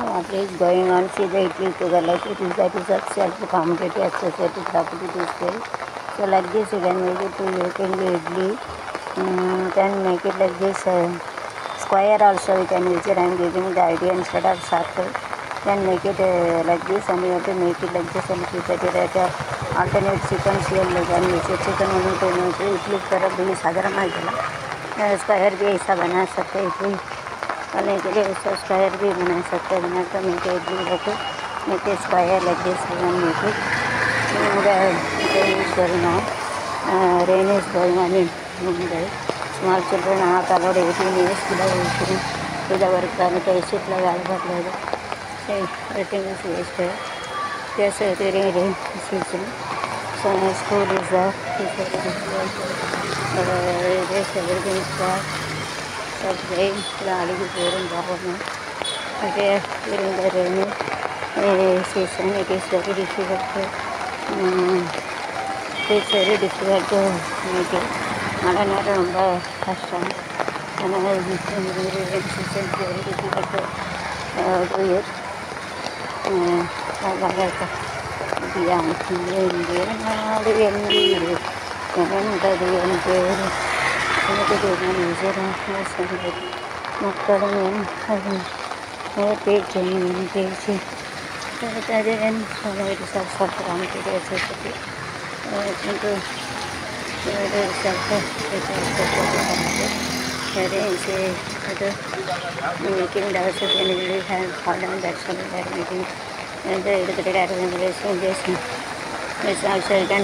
What is going on? See the Italy sugar like it is that is a self-accommodating associated property display. So like this you can make it to you can do idli. Can make it like this square also we can use it. I am giving the idea instead of circle. Then make it like this and you have to make it like this and keep it at alternate sequential can use it. Chicken only to make it idli की तरह भी साधारण है square भी ऐसा बना सकते हैं इडली करने के लिए उसका स्क्वायर भी बना सकते हैं बना कर make it इडली रखो make it square like this and make it rain is going on rain is going on in Mumbai. Small children are allowed 18 years to the work and to sit like alphabet. Everything is wasted. Yes, during rain season. So school is there. Yes, everything is there. So rain, Lali is wearing government. Okay, during the rainy season, it is very difficult to. It's very difficult to make it. Mala nera romba kashtam. And rainy season is very difficult to do it. Making the sustainability has fallen that's why they are making and the educated organization this also you can